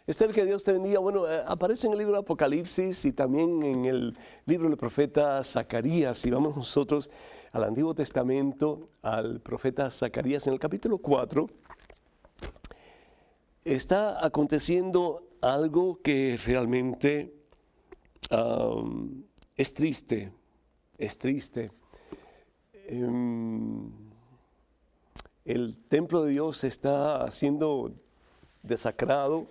S1: Esther, que Dios te bendiga. Bueno, aparece en el libro de Apocalipsis y también en el libro del profeta Zacarías. Si vamos nosotros al Antiguo Testamento, al profeta Zacarías, en el capítulo 4, está aconteciendo algo que realmente es triste, es triste. El templo de Dios está siendo desacrado.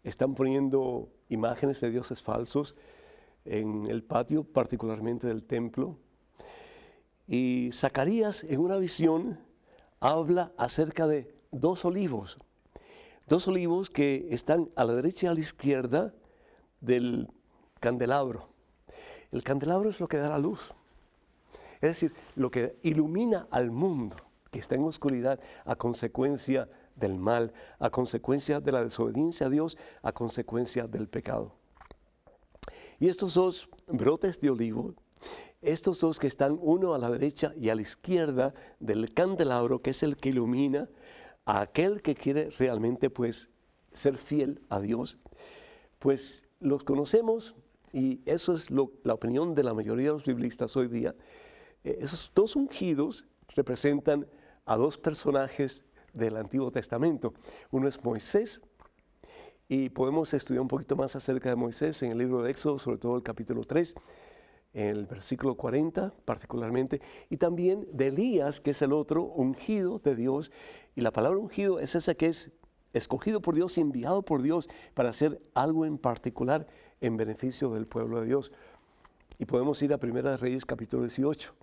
S1: Están poniendo imágenes de dioses falsos en el patio, particularmente del templo. Y Zacarías, en una visión, habla acerca de 2 olivos. 2 olivos que están a la derecha y a la izquierda del candelabro. El candelabro es lo que da la luz. Es decir, lo que ilumina al mundo que está en oscuridad a consecuencia del mal, a consecuencia de la desobediencia a Dios, a consecuencia del pecado. Y estos dos brotes de olivo, estos dos que están uno a la derecha y a la izquierda del candelabro, que es el que ilumina a aquel que quiere realmente pues ser fiel a Dios, pues los conocemos y eso es la opinión de la mayoría de los biblistas hoy día. Esos dos ungidos representan a dos personajes del Antiguo Testamento. Uno es Moisés, y podemos estudiar un poquito más acerca de Moisés en el libro de Éxodo, sobre todo el capítulo 3, en el versículo 40 particularmente, y también de Elías, que es el otro ungido de Dios. Y la palabra ungido es esa que es escogido por Dios, enviado por Dios para hacer algo en particular en beneficio del pueblo de Dios. Y podemos ir a Primera de Reyes capítulo 18,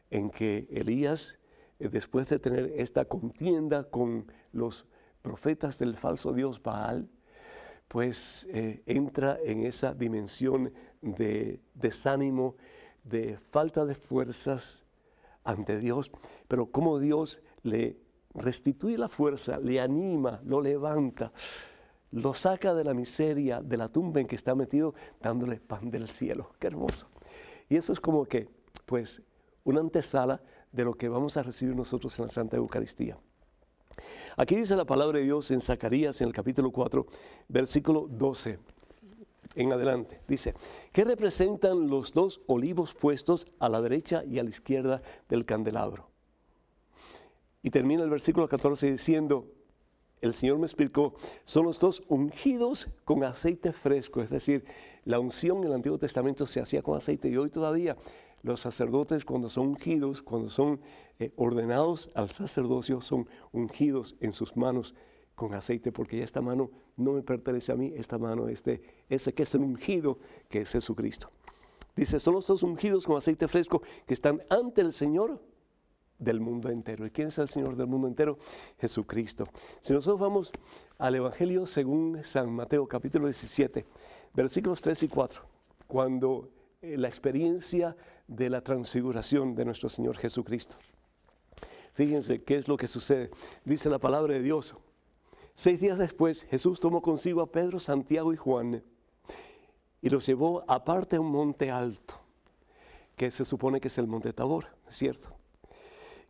S1: en que Elías, después de tener esta contienda con los profetas del falso dios Baal, pues entra en esa dimensión de desánimo, de falta de fuerzas ante Dios, pero como Dios le restituye la fuerza, le anima, lo levanta, lo saca de la miseria, de la tumba en que está metido, dándole pan del cielo. ¡Qué hermoso! Y eso es como que, pues, una antesala de lo que vamos a recibir nosotros en la Santa Eucaristía. Aquí dice la palabra de Dios en Zacarías, en el capítulo 4, versículo 12 en adelante. Dice, ¿qué representan los dos olivos puestos a la derecha y a la izquierda del candelabro? Y termina el versículo 14 diciendo, el Señor me explicó, son los dos ungidos con aceite fresco, es decir, la unción en el Antiguo Testamento se hacía con aceite y hoy todavía los sacerdotes cuando son ungidos, cuando son ordenados al sacerdocio, son ungidos en sus manos con aceite, porque ya esta mano no me pertenece a mí, esta mano, ese que es el ungido, que es Jesucristo. Dice, son los dos ungidos con aceite fresco que están ante el Señor del mundo entero. ¿Y quién es el Señor del mundo entero? Jesucristo. Si nosotros vamos al Evangelio según San Mateo, capítulo 17, versículos 3 y 4, cuando la experiencia de la transfiguración de nuestro Señor Jesucristo. Fíjense qué es lo que sucede. Dice la palabra de Dios. 6 días después, Jesús tomó consigo a Pedro, Santiago y Juan y los llevó aparte a un monte alto, que se supone que es el monte Tabor, ¿cierto?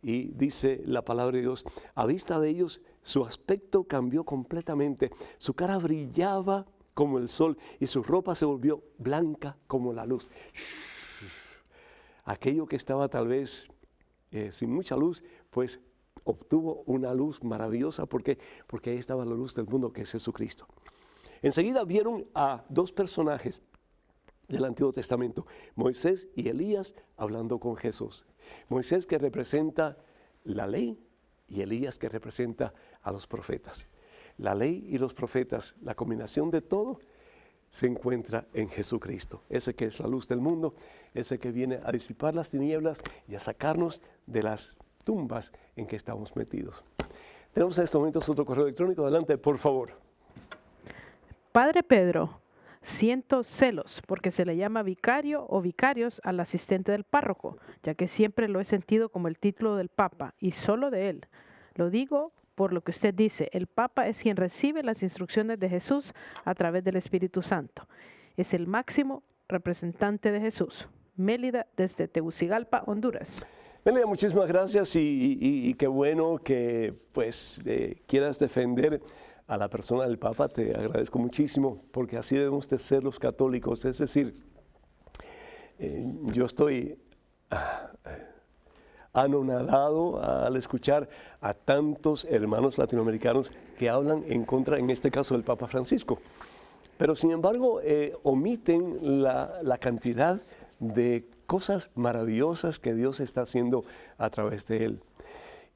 S1: Y dice la palabra de Dios, a vista de ellos, su aspecto cambió completamente. Su cara brillaba como el sol y su ropa se volvió blanca como la luz. Aquello que estaba tal vez sin mucha luz, pues obtuvo una luz maravillosa. ¿Por qué? Porque ahí estaba la luz del mundo, que es Jesucristo. Enseguida vieron a dos personajes del Antiguo Testamento, Moisés y Elías, hablando con Jesús. Moisés, que representa la ley, y Elías, que representa a los profetas. La ley y los profetas, la combinación de todo, se encuentra en Jesucristo, ese que es la luz del mundo, ese que viene a disipar las tinieblas y a sacarnos de las tumbas en que estamos metidos. Tenemos en estos momentos otro correo electrónico. Adelante, por favor.
S4: Padre Pedro, siento celos porque se le llama vicario o vicarios al asistente del párroco, ya que siempre lo he sentido como el título del Papa y solo de él. Lo digo por lo que usted dice, el Papa es quien recibe las instrucciones de Jesús a través del Espíritu Santo. Es el máximo representante de Jesús. Mélida, desde Tegucigalpa, Honduras.
S1: Mélida, muchísimas gracias y qué bueno que pues quieras defender a la persona del Papa. Te agradezco muchísimo porque así debemos de ser los católicos. Es decir, yo estoy anonadado al escuchar a tantos hermanos latinoamericanos que hablan en contra, en este caso, del Papa Francisco. Pero sin embargo, omiten la cantidad de cosas maravillosas que Dios está haciendo a través de él.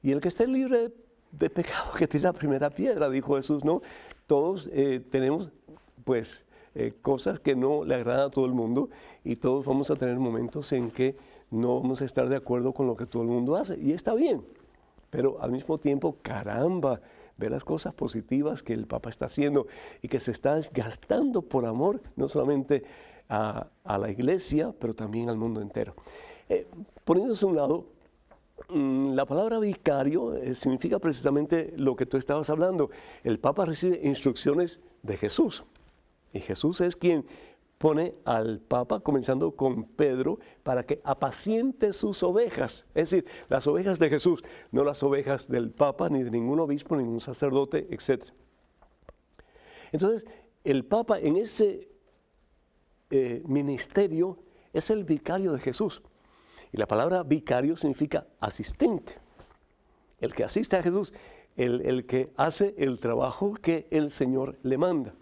S1: Y el que esté libre de pecado, que tire la primera piedra, dijo Jesús, ¿no? Todos tenemos, pues, cosas que no le agradan a todo el mundo y todos vamos a tener momentos en que no vamos a estar de acuerdo con lo que todo el mundo hace. Y está bien, pero al mismo tiempo, caramba, ver las cosas positivas que el Papa está haciendo y que se está gastando por amor, no solamente a la iglesia, pero también al mundo entero. Poniéndose a un lado, la palabra vicario significa precisamente lo que tú estabas hablando. El Papa recibe instrucciones de Jesús y Jesús es quien pone al Papa, comenzando con Pedro, para que apaciente sus ovejas, es decir, las ovejas de Jesús, no las ovejas del Papa, ni de ningún obispo, ningún sacerdote, etc. Entonces, el Papa en ese ministerio es el vicario de Jesús. Y la palabra vicario significa asistente. El que asiste a Jesús, el que hace el trabajo que el Señor le manda.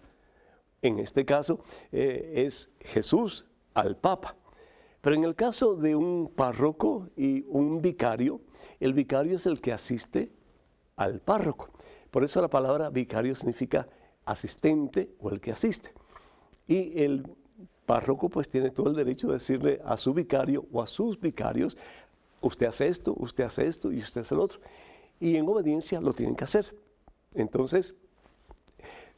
S1: En este caso es Jesús al Papa. Pero en el caso de un párroco y un vicario, el vicario es el que asiste al párroco. Por eso la palabra vicario significa asistente o el que asiste. Y el párroco pues tiene todo el derecho de decirle a su vicario o a sus vicarios, usted hace esto y usted hace el otro. Y en obediencia lo tienen que hacer. Entonces,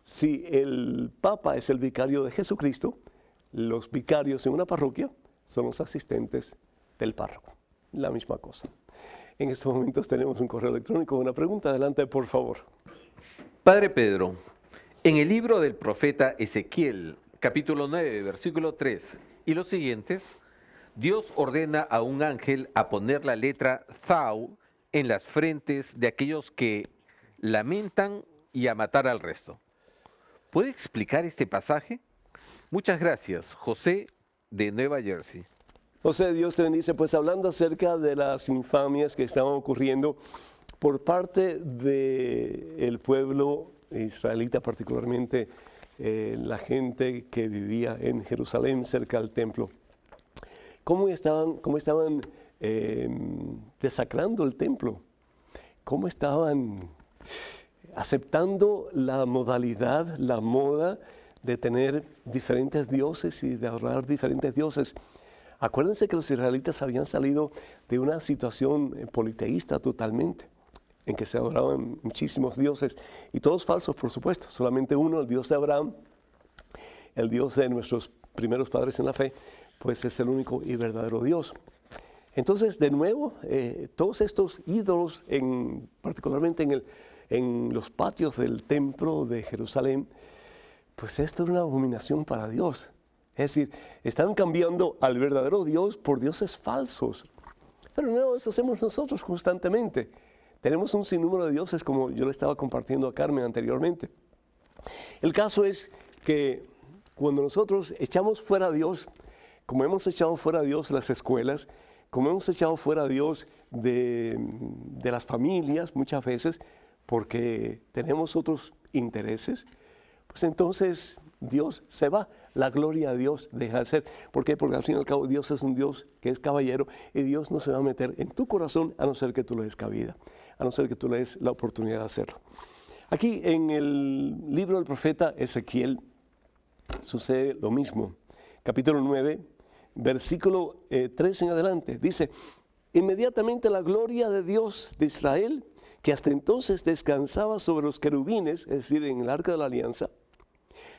S1: si el Papa es el vicario de Jesucristo, los vicarios en una parroquia son los asistentes del párroco. La misma cosa. En estos momentos tenemos un correo electrónico, una pregunta. Adelante, por favor.
S3: Padre Pedro, en el libro del profeta Ezequiel, capítulo 9, versículo 3 y los siguientes, Dios ordena a un ángel a poner la letra Thau en las frentes de aquellos que lamentan y a matar al resto. ¿Puede explicar este pasaje? Muchas gracias, José de Nueva Jersey.
S1: José, Dios te bendice. Pues hablando acerca de las infamias que estaban ocurriendo por parte del pueblo israelita, particularmente la gente que vivía en Jerusalén cerca del templo. ¿Cómo estaban desacrando el templo? ¿Cómo estaban aceptando la modalidad, la moda de tener diferentes dioses y de adorar diferentes dioses? Acuérdense que los israelitas habían salido de una situación politeísta totalmente, en que se adoraban muchísimos dioses, y todos falsos, por supuesto, solamente uno, el Dios de Abraham, el Dios de nuestros primeros padres en la fe, pues es el único y verdadero Dios. Entonces, de nuevo, todos estos ídolos, particularmente en los patios del templo de Jerusalén, pues esto era una abominación para Dios. Es decir, están cambiando al verdadero Dios por dioses falsos. Pero no, eso hacemos nosotros constantemente. Tenemos un sinnúmero de dioses, como yo le estaba compartiendo a Carmen anteriormente. El caso es que cuando nosotros echamos fuera a Dios, como hemos echado fuera a Dios las escuelas, como hemos echado fuera a Dios de las familias muchas veces, porque tenemos otros intereses, pues entonces Dios se va, la gloria de Dios deja de ser. ¿Por qué? Porque al fin y al cabo Dios es un Dios que es caballero y Dios no se va a meter en tu corazón a no ser que tú le des cabida, a no ser que tú le des la oportunidad de hacerlo. Aquí en el libro del profeta Ezequiel sucede lo mismo. Capítulo 9, versículo 3 en adelante, dice: inmediatamente la gloria de Dios de Israel, que hasta entonces descansaba sobre los querubines, es decir, en el arca de la alianza,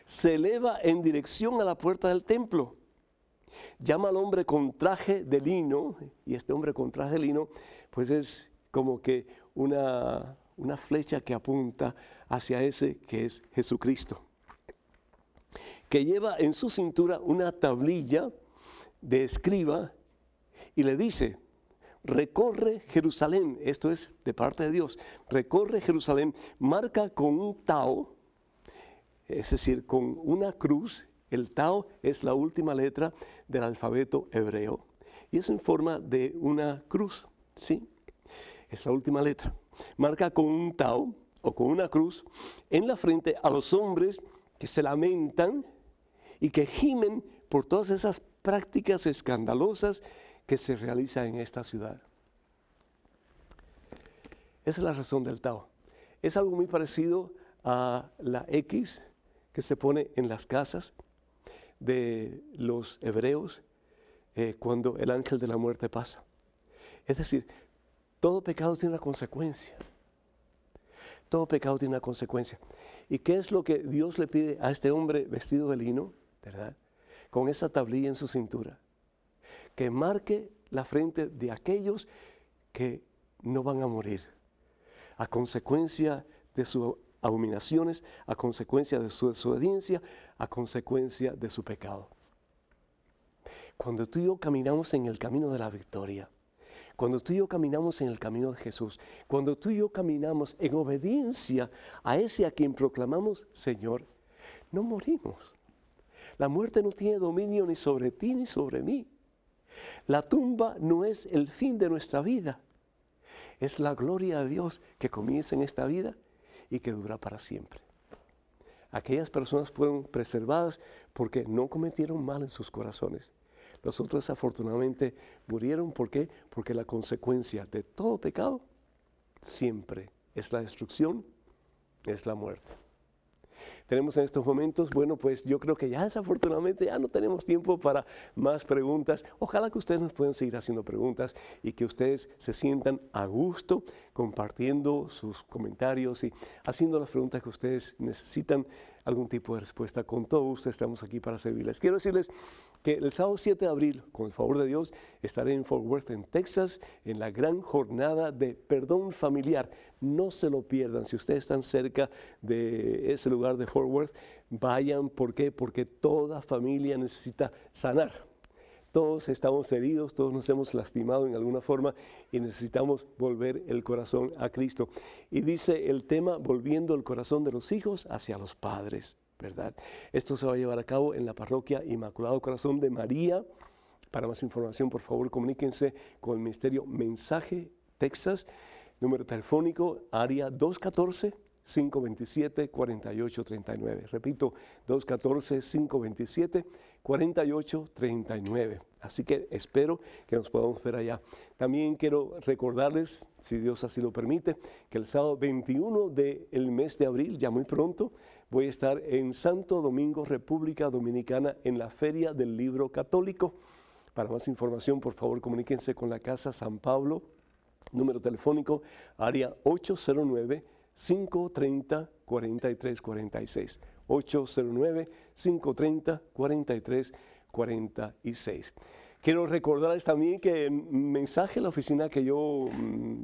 S1: se eleva en dirección a la puerta del templo. Llama al hombre con traje de lino, y este hombre con traje de lino, pues es como que una flecha que apunta hacia ese que es Jesucristo, que lleva en su cintura una tablilla de escriba y le dice: recorre Jerusalén, esto es de parte de Dios, recorre Jerusalén, marca con un tau, es decir, con una cruz. El tau es la última letra del alfabeto hebreo y es en forma de una cruz, ¿sí? Es la última letra. Marca con un tau o con una cruz en la frente a los hombres que se lamentan y que gimen por todas esas prácticas escandalosas que se realizan en esta ciudad. Esa es la razón del tau. Es algo muy parecido a la X que se pone en las casas de los hebreos cuando el ángel de la muerte pasa. Es decir, todo pecado tiene una consecuencia. Todo pecado tiene una consecuencia. ¿Y qué es lo que Dios le pide a este hombre vestido de lino, verdad? Con esa tablilla en su cintura? Que marque la frente de aquellos que no van a morir a consecuencia de sus abominaciones, a consecuencia de su desobediencia, a consecuencia de su pecado. Cuando tú y yo caminamos en el camino de la victoria, cuando tú y yo caminamos en el camino de Jesús, cuando tú y yo caminamos en obediencia a ese a quien proclamamos Señor, no morimos. La muerte no tiene dominio ni sobre ti ni sobre mí. La tumba no es el fin de nuestra vida. Es la gloria de Dios que comienza en esta vida y que dura para siempre. Aquellas personas fueron preservadas porque no cometieron mal en sus corazones. Los otros desafortunadamente murieron. ¿Por qué? Porque la consecuencia de todo pecado siempre es la destrucción, es la muerte. Tenemos en estos momentos, bueno, pues yo creo que ya desafortunadamente ya no tenemos tiempo para más preguntas. Ojalá que ustedes nos puedan seguir haciendo preguntas y que ustedes se sientan a gusto compartiendo sus comentarios y haciendo las preguntas que ustedes necesitan algún tipo de respuesta. Con todo gusto estamos aquí para servirles. Quiero decirles que el sábado 7 de abril, con el favor de Dios, estaré en Fort Worth, en Texas, en la gran jornada de perdón familiar. No se lo pierdan. Si ustedes están cerca de ese lugar de Fort Worth, vayan. ¿Por qué? Porque toda familia necesita sanar. Todos estamos heridos, todos nos hemos lastimado en alguna forma y necesitamos volver el corazón a Cristo. Y dice el tema, volviendo el corazón de los hijos hacia los padres, ¿verdad? Esto se va a llevar a cabo en la parroquia Inmaculado Corazón de María. Para más información, por favor, comuníquense con el Ministerio Mensaje Texas, número telefónico, área 214-527-4839. Repito, 214-527-4839. Así que espero que nos podamos ver allá. También quiero recordarles, si Dios así lo permite, que el sábado 21 del mes de abril, ya muy pronto, voy a estar en Santo Domingo, República Dominicana, en la Feria del Libro Católico. Para más información, por favor, comuníquense con la Casa San Pablo, número telefónico, área 809-530-4346. 809-530-4346. Quiero recordarles también que el mensaje, la oficina que yo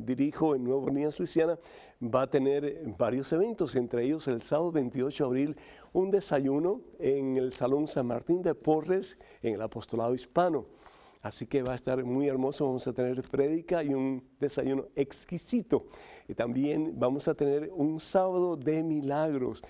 S1: dirijo en Nueva Orleans, Luisiana, va a tener varios eventos, entre ellos el sábado 28 de abril, un desayuno en el Salón San Martín de Porres, en el Apostolado Hispano. Así que va a estar muy hermoso, vamos a tener prédica y un desayuno exquisito. Y también vamos a tener un sábado de milagros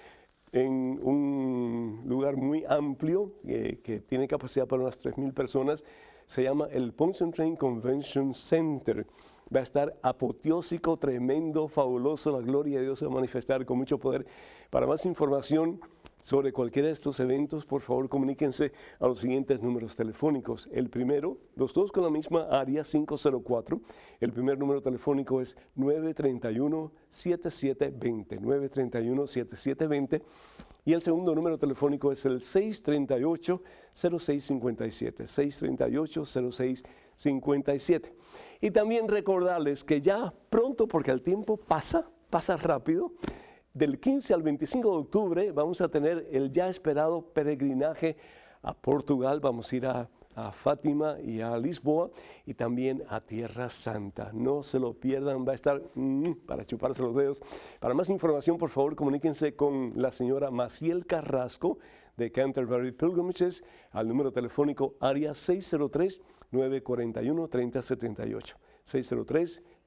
S1: en un lugar muy amplio que tiene capacidad para unas 3,000 personas. Se llama el Ponce and Train Convention Center. Va a estar apoteósico, tremendo, fabuloso. La gloria de Dios se va a manifestar con mucho poder. Para más información sobre cualquiera de estos eventos, por favor, comuníquense a los siguientes números telefónicos. El primero, los dos con la misma área 504. El primer número telefónico es 931-7720. 931-7720. Y el segundo número telefónico es el 638-0657. 638-0657. Y también recordarles que ya pronto, porque el tiempo pasa rápido, del 15 al 25 de octubre vamos a tener el ya esperado peregrinaje a Portugal. Vamos a ir a Fátima y a Lisboa y también a Tierra Santa. No se lo pierdan, va a estar para chuparse los dedos. Para más información, por favor, comuníquense con la señora Maciel Carrasco de Canterbury Pilgrimages al número telefónico área 603-941-3078.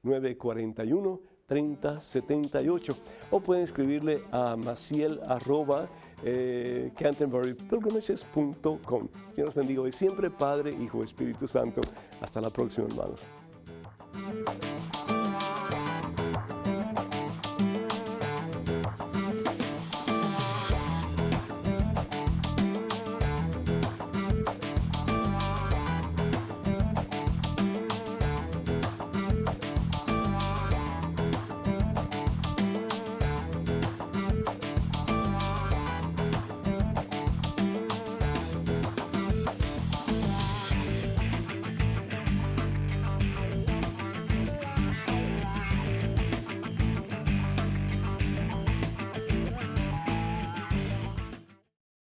S1: 603-941-3078. O pueden escribirle a maciel@canterburypilgrimages.com. Dios los bendiga hoy siempre, Padre, Hijo, Espíritu Santo. Hasta la próxima, hermanos.